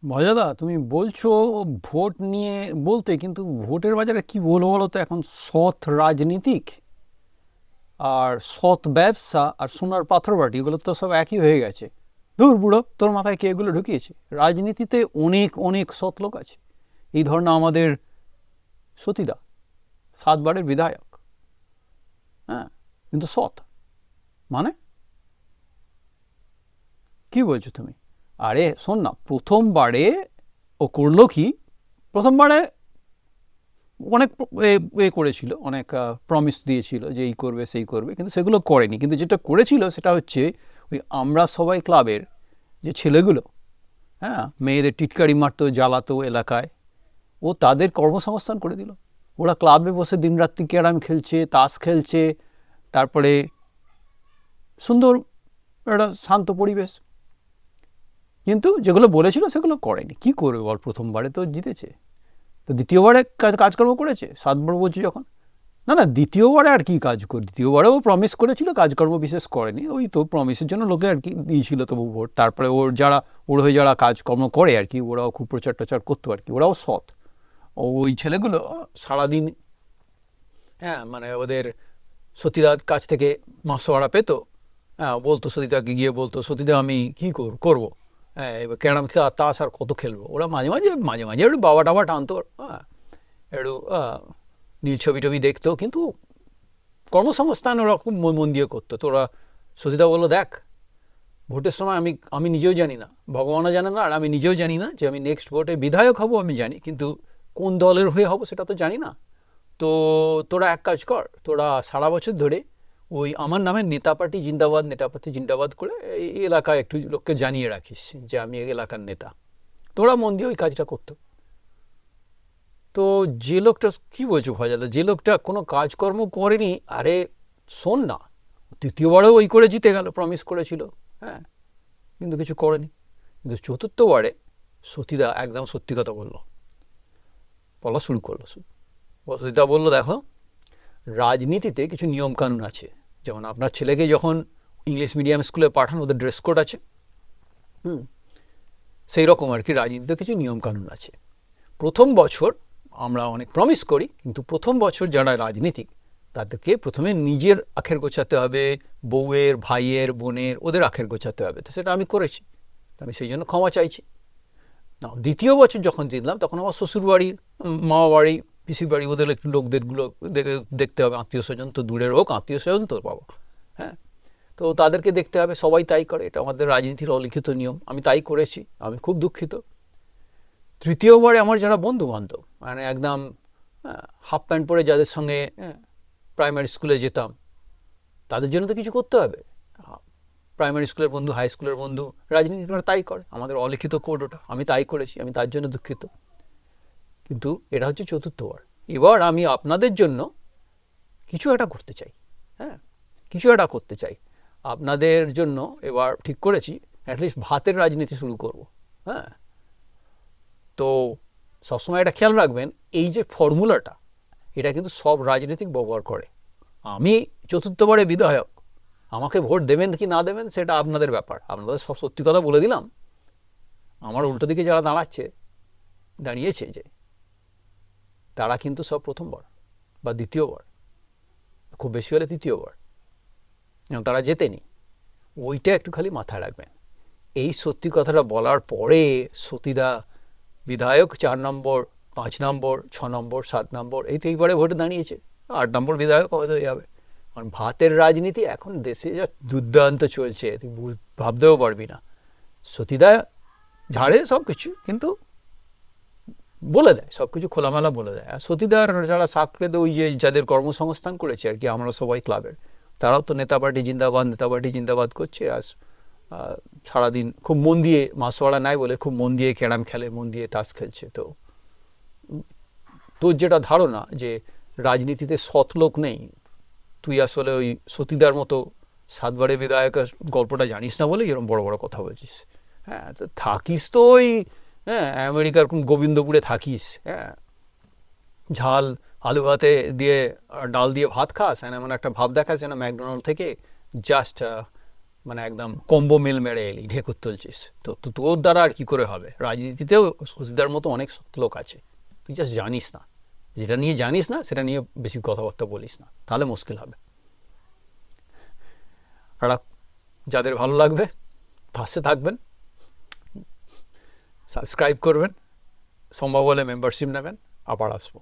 মজাদা, তুমি বলছো ভোট নিয়ে বলতে, কিন্তু ভোটের বাজারে কি বলবো বলো তো? এখন সৎ রাজনীতিক আর সৎ ব্যবসা আর সোনার পাথরবাটি, এগুলো তো সব একই হয়ে গেছে। দূর বুড়ো, তোর মাথায় কে এগুলো ঢুকিয়েছে? রাজনীতিতে অনেক অনেক সৎ লোক আছে। এই ধরনের আমাদের সতীদা, 7 বারের বিধায়ক। হ্যাঁ, কিন্তু সৎ মানে কি বলছো তুমি? আরে শোন না, প্রথমবারে ও করলো কি, প্রথমবারে অনেক করেছিল, অনেক প্রমিস দিয়েছিল যে এই করবে সেই করবে, কিন্তু সেগুলো করেনি। কিন্তু যেটা করেছিল সেটা হচ্ছে ওই আমরা সবাই ক্লাবের যে ছেলেগুলো, হ্যাঁ, মেয়েদের টিটকারি মারতো, জ্বালাতো এলাকায়, ও তাদের কর্মসংস্থান করে দিল। ওরা ক্লাবে বসে দিনরাত্রি ক্যারাম খেলছে, তাস খেলছে, তারপরে সুন্দর একটা শান্ত পরিবেশ। কিন্তু যেগুলো বলেছিল সেগুলো করেনি। কি করবে বল? প্রথমবারে তো জিতেছে, তো দ্বিতীয়বারে কাজকর্ম করেছে। 7 বার বলছি যখন, না না, দ্বিতীয়বারে আর কি কাজ করে? দ্বিতীয়বারেও প্রমিস করেছিল, কাজকর্ম বিশেষ করেনি। ওই তো প্রমিসের জন্য লোকে আর কি দিয়েছিল তবু ভোট। তারপরে ওর হয়ে যারা কাজকর্ম করে আর কি, ওরাও খুব প্রচার টচার করতো আর কি, ওরাও সৎ। ওই ছেলেগুলো সারাদিন, হ্যাঁ, মানে ওদের সতীদার কাছ থেকে মাসোয়ারা পেতো। হ্যাঁ, বলতো সতীদাকে গিয়ে বলতো, সতীদা আমি কী করবো, হ্যাঁ, এবার ক্যারাম খেলা তাস আর কত খেলবো। ওরা মাঝে মাঝে মাঝে মাঝে একটু বাবা টাবা টানতো, হ্যাঁ, একটু নীল ছবি টবি দেখতো, কিন্তু কর্মসংস্থান ওরা খুব মন দিয়ে করতো। তো ওরা, সতীদা বললো, দেখ, ভোটের সময় আমি আমি নিজেও জানি না, ভগবানও জানে না, আর আমি নিজেও জানি না যে আমি নেক্সট ভোটে বিধায়ক হব। আমি জানি, কিন্তু কোন দলের হয়ে হব সেটা তো জানি না। তো তোরা এক কাজ কর, তোরা সারা বছর ধরে ওই আমার নামে নেতা পার্টি জিন্দাবাদ, নেতা পার্টি জিন্দাবাদ করে এই এলাকায় একটু লোককে জানিয়ে রাখিস যে আমি এই এলাকার নেতা। তোরা মন দিয়ে ওই কাজটা করতো। তো যে লোকটা, কি বলছো ভজাদা, যে লোকটা কোনো কাজকর্ম করেনি, আরে শোন না, তৃতীয়বারেও ওই করে জিতে গেল, প্রমিস করেছিল, হ্যাঁ, কিন্তু কিছু করেনি। কিন্তু চতুর্থবারে সতীদা একদম সত্যি কথা বললো, বলা শুরু করলো। সতীদা বললো, দেখো, রাজনীতিতে কিছু নিয়মকানুন আছে। যেমন আপনার ছেলেকে যখন ইংলিশ মিডিয়াম স্কুলে পাঠান, ওদের ড্রেস কোড আছে, সেই রকম আর কি রাজনীতিতে কিছু নিয়মকানুন আছে। প্রথম বছর আমরা অনেক প্রমিস করি, কিন্তু প্রথম বছর যারা রাজনীতিক তাদেরকে প্রথমে নিজের আখের গোছাতে হবে, বউয়ের, ভাইয়ের, বোনের, ওদের আখের গোছাতে হবে। তো সেটা আমি করেছি, আমি সেই জন্য ক্ষমা চাইছি। না, দ্বিতীয় বছর যখন জিতলাম তখন আমার শ্বশুরবাড়ির, মামা বাড়ি, পিসির বাড়ি, ওদের একটু লোকদেরগুলো দেখতে হবে। আত্মীয় স্বজন তো দূরের হোক, আত্মীয় স্বজন তো বাবা, হ্যাঁ, তো তাদেরকে দেখতে হবে। সবাই তাই করে, এটা আমাদের রাজনীতির অলিখিত নিয়ম। আমি তাই করেছি, আমি খুব দুঃখিত। তৃতীয়বারে আমার যারা বন্ধু বান্ধব, মানে একদম হাফ প্যান্ট পরে যাদের সঙ্গে প্রাইমারি স্কুলে যেতাম, তাদের জন্য তো কিছু করতে হবে। প্রাইমারি স্কুলের বন্ধু, হাই স্কুলের বন্ধু, রাজনীতিরা তাই করে, আমাদের অলিখিত কোড ওটা। আমি তাই করেছি, আমি তার জন্য দুঃখিত। কিন্তু এটা হচ্ছে চতুর্থবার। এবার আমি আপনাদের জন্য কিছু একটা করতে চাই, হ্যাঁ, কিছু একটা করতে চাই আপনাদের জন্য। এবার ঠিক করেছি অ্যাটলিস্ট ভাতের রাজনীতি শুরু করব, হ্যাঁ। তো সবসময় এটা খেয়াল রাখবেন, এই যে ফর্মুলাটা, এটা কিন্তু সব রাজনীতিক ব্যবহার করে। আমি চতুর্থবারে বিধায়ক, আমাকে ভোট দেবেন কি না দেবেন সেটা আপনাদের ব্যাপার। আপনাদের সব সত্যি কথা বলে দিলাম। আমার উল্টো দিকে যারা দাঁড়িয়েছে যে, তারা কিন্তু সব প্রথমবার বা দ্বিতীয়বার, খুব বেশি হলে তৃতীয়বার, এবং তারা জেতেনি। ওইটা একটু খালি মাথায় রাখবেন। এই সত্যি কথাটা বলার পরে সতীদা বিধায়ক 4 নম্বর, 5 নম্বর, 6 নম্বর, 7 নম্বর, এই তো এইবারে ভোটে দাঁড়িয়েছে। 8 নম্বর বিধায়ক হয়তো হয়ে যাবে। কারণ ভাতের রাজনীতি এখন দেশে যা দুর্দান্ত চলছে, তুই ভাবতেও পারবি না। সতীদা ঝাড়ে সব কিছু, কিন্তু বলে দেয় সব কিছু খোলামেলা বলে দেয়। আর সতীদার যারা সাকরে, ওই যে যাদের কর্মসংস্থান করেছে আর কি, আমরা সবাই ক্লাবের, তারাও তো নেতা পার্টি জিন্দাবাদ, নেতা পার্টি জিন্দাবাদ করছে। আর সারাদিন খুব মন দিয়ে, মাসোয়ারা নাই বলে খুব মন দিয়ে ক্যারাম খেলে, মন দিয়ে তাস খেলছে। তো তোর যেটা ধারণা যে রাজনীতিতে সৎ লোক নেই, তুই আসলে ওই সতীদার মতো 7 বারে বিধায়কের গল্পটা জানিস না বলে এরকম বড় বড় কথা বলছিস। হ্যাঁ, তো থাকিস তো ওই, হ্যাঁ, আমেরিকার কোন গোবিন্দপুরে থাকিস, হ্যাঁ, ঝাল আলু ভাতে দিয়ে ডাল দিয়ে ভাত খাস, এমন একটা ভাব দেখাস যেন ম্যাকডোনাল্ড থেকে জাস্ট মানে একদম কম্বো মিল মেরে এলি, ঢেকুর তুলছিস, তো তোর দ্বারা আর কি করে হবে? রাজনীতিতেও সুচিদার মতো অনেক লোক আছে, তুই জাস্ট জানিস না, যেটা নিয়ে জানিস না সেটা নিয়ে বেশি কথাবার্তা বলিস না, তাহলে মুশকিল হবে। আর যাদের ভালো লাগবে পাশে থাকবেন, সাবস্ক্রাইব করবেন, সম্ভব হলে মেম্বারশিপ নেবেন, আবার আসবো।